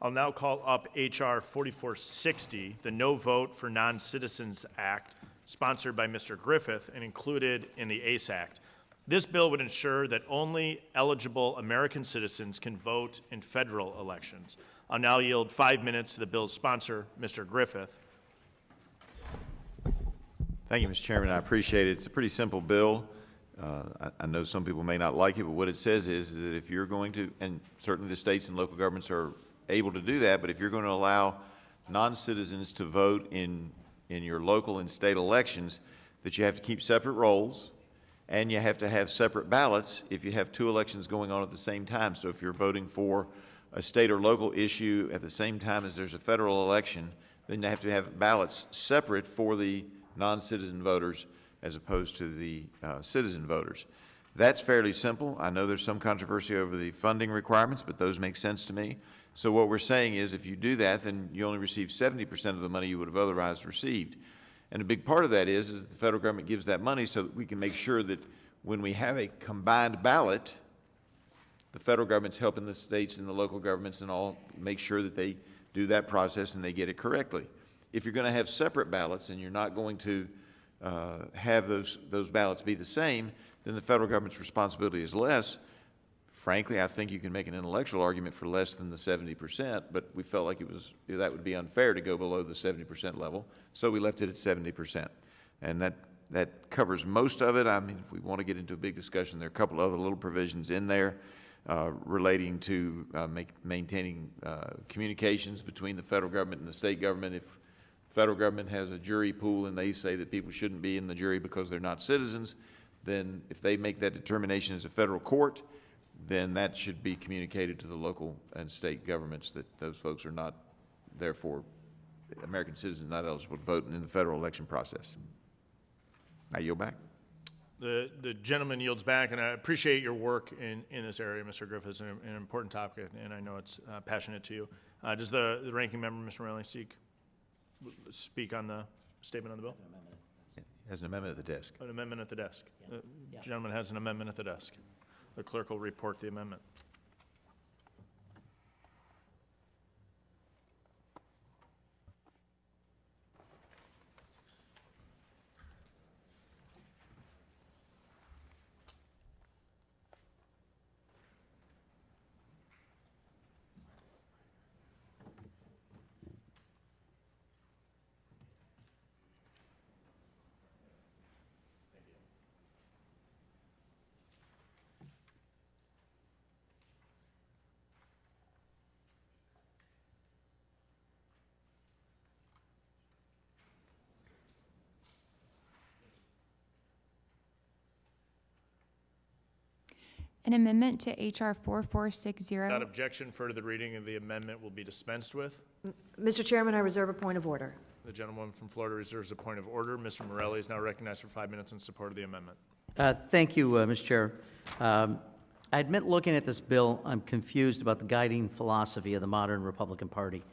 I'll now call up H.R. 4460, the No Vote for Non-Citizens Act, sponsored by Mr. Griffith and included in the ACE Act. This bill would ensure that only eligible American citizens can vote in federal elections. I'll now yield 5 minutes to the bill's sponsor, Mr. Griffith. Thank you, Mr. Chairman. I appreciate it. It's a pretty simple bill. I know some people may not like it, but what it says is that if you're going to, and certainly the states and local governments are able to do that, but if you're going to allow non-citizens to vote in your local and state elections, that you have to keep separate rolls and you have to have separate ballots if you have two elections going on at the same time. So if you're voting for a state or local issue at the same time as there's a federal election, then you have to have ballots separate for the non-citizen voters as opposed to the citizen voters. That's fairly simple. I know there's some controversy over the funding requirements, but those make sense to me. So what we're saying is if you do that, then you only receive 70% of the money you would have otherwise received. And a big part of that is that the federal government gives that money so that we can make sure that when we have a combined ballot, the federal government's helping the states and the local governments and all make sure that they do that process and they get it correctly. If you're going to have separate ballots and you're not going to have those ballots be the same, then the federal government's responsibility is less. Frankly, I think you can make an intellectual argument for less than the 70%, but we felt like that would be unfair to go below the 70% level, so we left it at 70%. And that covers most of it. I mean, if we want to get into a big discussion, there are a couple other little provisions in there relating to maintaining communications between the federal government and the state government. If the federal government has a jury pool and they say that people shouldn't be in the jury because they're not citizens, then if they make that determination as a federal court, then that should be communicated to the local and state governments that those folks are not, therefore, American citizens not eligible to vote in the federal election process. I yield back. The gentleman yields back, and I appreciate your work in this area, Mr. Griffith. It's an important topic, and I know it's passionate to you. Does the ranking member, Mr. Morelli, speak on the statement on the bill? Has an amendment at the desk. An amendment at the desk. The gentleman has an amendment at the desk. The clerk will report the amendment. An amendment to H.R. 4460. Without objection, further reading of the amendment will be dispensed with. Mr. Chairman, I reserve a point of order. The gentleman from Florida reserves a point of order. Mr. Morelli is now recognized for 5 minutes in support of the amendment. Thank you, Mr. Chair. I admit looking at this bill, I'm confused about the guiding philosophy of the modern Republican Party.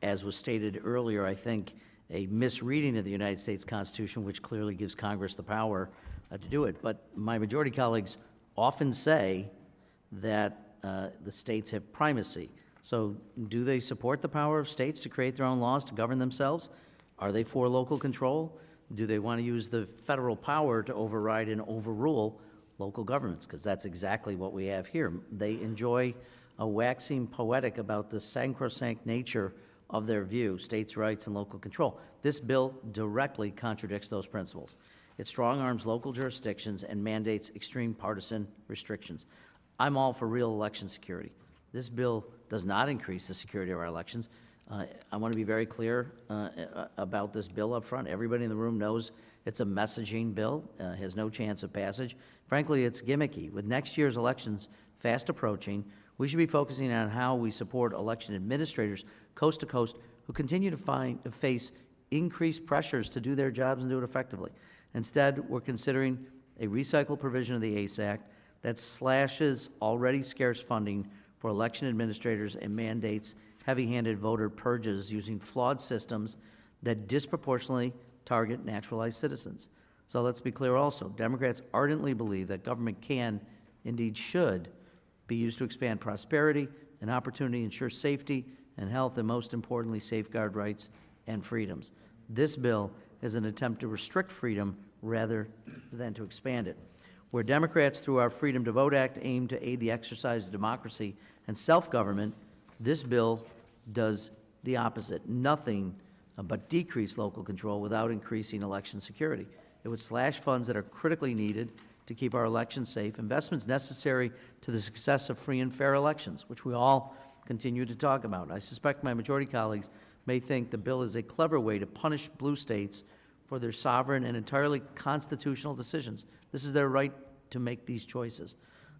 As was stated earlier, I think a misreading of the United States Constitution, which clearly gives Congress the power to do it. But my majority colleagues often say that the states have primacy. So do they support the power of states to create their own laws to govern themselves? Are they for local control? Do they want to use the federal power to override and overrule local governments? Because that's exactly what we have here. They enjoy waxing poetic about the sacrosanct nature of their view, states' rights and local control. This bill directly contradicts those principles. It strong-arms local jurisdictions and mandates extreme partisan restrictions. I'm all for real election security. This bill does not increase the security of our elections. I want to be very clear about this bill up front. Everybody in the room knows it's a messaging bill, has no chance of passage. Frankly, it's gimmicky. With next year's elections fast approaching, we should be focusing on how we support election administrators coast to coast who continue to face increased pressures to do their jobs and do it effectively. Instead, we're considering a recycle provision of the ACE Act that slashes already scarce funding for election administrators and mandates heavy-handed voter purges using flawed systems that disproportionately target naturalized citizens. So let's be clear also, Democrats ardently believe that government can, indeed should, be used to expand prosperity an opportunity to ensure safety and health, and most importantly, safeguard rights and freedoms. This bill is an attempt to restrict freedom rather than to expand it. Where Democrats, through our Freedom to Vote Act, aim to aid the exercise of democracy and self-government, this bill does the opposite. Nothing but decrease local control without increasing election security. It would slash funds that are critically needed to keep our elections safe, investments necessary to the success of free and fair elections, which we all continue to talk about. I suspect my majority colleagues may think the bill is a clever way to punish blue states for their sovereign and entirely constitutional decisions. This is their right to make these choices.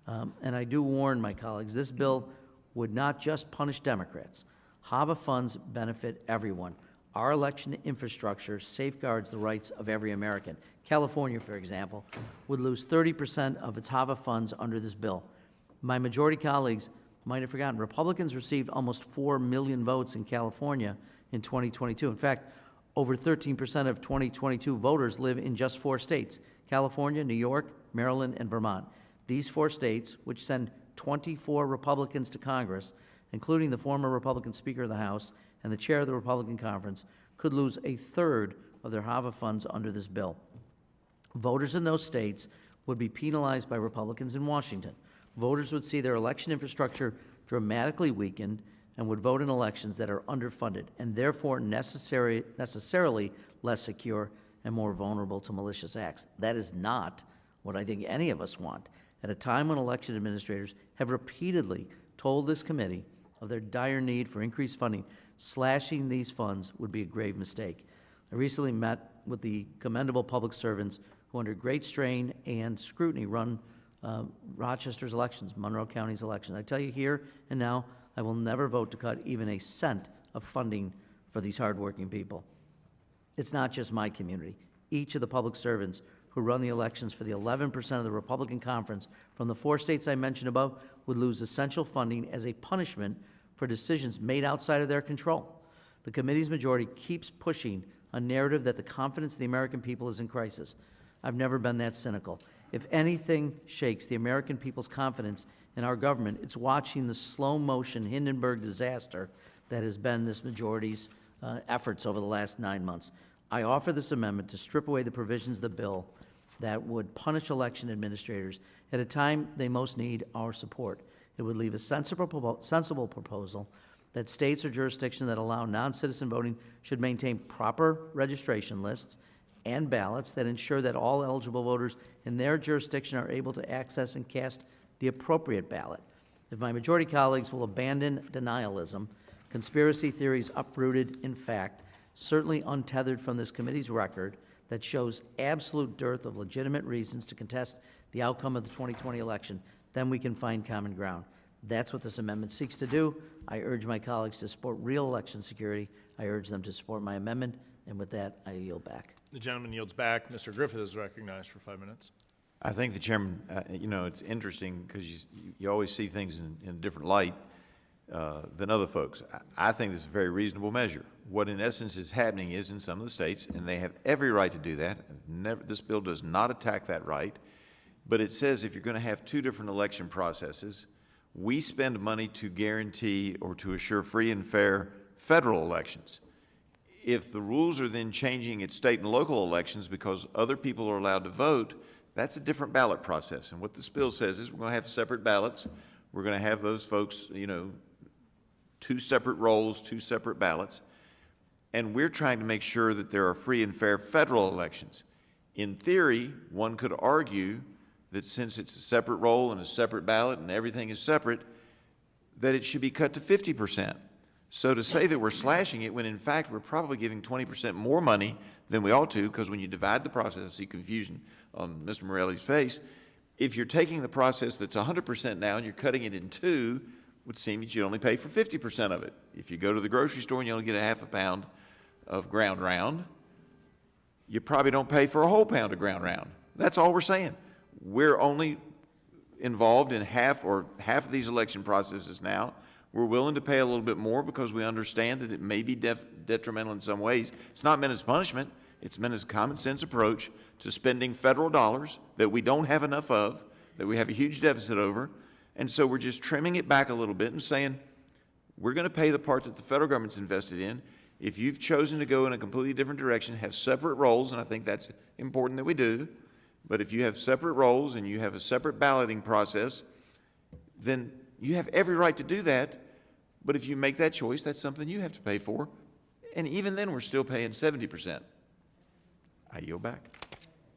And I do warn my colleagues, this bill would not just punish Democrats. HAVA funds benefit everyone. Our election infrastructure safeguards the rights of every American. California, for example, would lose 30% of its HAVA funds under this bill. My majority colleagues might have forgotten, Republicans received almost 4 million votes in California in 2022. In fact, over 13% of 2022 voters live in just 4 states: California, New York, Maryland, and Vermont. These 4 states, which send 24 Republicans to Congress, including the former Republican Speaker of the House and the chair of the Republican Conference, could lose a third of their HAVA funds under this bill. Voters in those states would be penalized by Republicans in Washington. Voters would see their election infrastructure dramatically weakened and would vote in elections that are underfunded and therefore necessarily less secure and more vulnerable to malicious acts. That is not what I think any of us want. At a time when election administrators have repeatedly told this committee of their dire need for increased funding, slashing these funds would be a grave mistake. I recently met with the commendable public servants who, under great strain and scrutiny, run Rochester's elections, Monroe County's elections. I tell you here and now, I will never vote to cut even a cent of funding for these hardworking people. It's not just my community. Each of the public servants who run the elections for the 11% of the Republican conference from the 4 states I mentioned above would lose essential funding as a punishment for decisions made outside of their control. The committee's majority keeps pushing a narrative that the confidence of the American people is in crisis. I've never been that cynical. If anything shakes the American people's confidence in our government, it's watching the slow-motion Hindenburg disaster that has been this majority's efforts over the last 9 months. I offer this amendment to strip away the provisions of the bill that would punish election administrators at a time they most need our support. It would leave a sensible proposal that states or jurisdictions that allow non-citizen voting should maintain proper registration lists and ballots that ensure that all eligible voters in their jurisdiction are able to access and cast the appropriate ballot. If my majority colleagues will abandon denialism, conspiracy theories uprooted in fact, certainly untethered from this committee's record that shows absolute dearth of legitimate reasons to contest the outcome of the 2020 election, then we can find common ground. That's what this amendment seeks to do. I urge my colleagues to support real election security. I urge them to support my amendment, and with that, I yield back. The gentleman yields back. Mr. Griffith is recognized for 5 minutes. I think the chairman, you know, it's interesting because you always see things in a different light than other folks. I think this is a very reasonable measure. What in essence is happening is in some of the states, and they have every right to do that. This bill does not attack that right, but it says if you're going to have 2 different election processes, we spend money to guarantee or to assure free and fair federal elections. If the rules are then changing at state and local elections because other people are allowed to vote, that's a different ballot process. And what this bill says is we're going to have separate ballots. We're going to have those folks, you know, 2 separate rolls, 2 separate ballots. And we're trying to make sure that there are free and fair federal elections. In theory, one could argue that since it's a separate roll and a separate ballot and everything is separate, that it should be cut to 50%. So to say that we're slashing it when in fact we're probably giving 20% more money than we ought to, because when you divide the process, I see confusion on Mr. Morelli's face. If you're taking the process that's 100% now and you're cutting it in 2, would seem that you only pay for 50% of it. If you go to the grocery store and you only get a half a pound of ground round, you probably don't pay for a whole pound of ground round. That's all we're saying. We're only involved in half of these election processes now. We're willing to pay a little bit more because we understand that it may be detrimental in some ways. It's not meant as punishment. It's meant as a common sense approach to spending federal dollars that we don't have enough of, that we have a huge deficit over. And so we're just trimming it back a little bit and saying, We're going to pay the part that the federal government's invested in. If you've chosen to go in a completely different direction, have separate roles, and I think that's important that we do, but if you have separate roles and you have a separate balloting process, then you have every right to do that. But if you make that choice, that's something you have to pay for. And even then, we're still paying 70%. I yield back.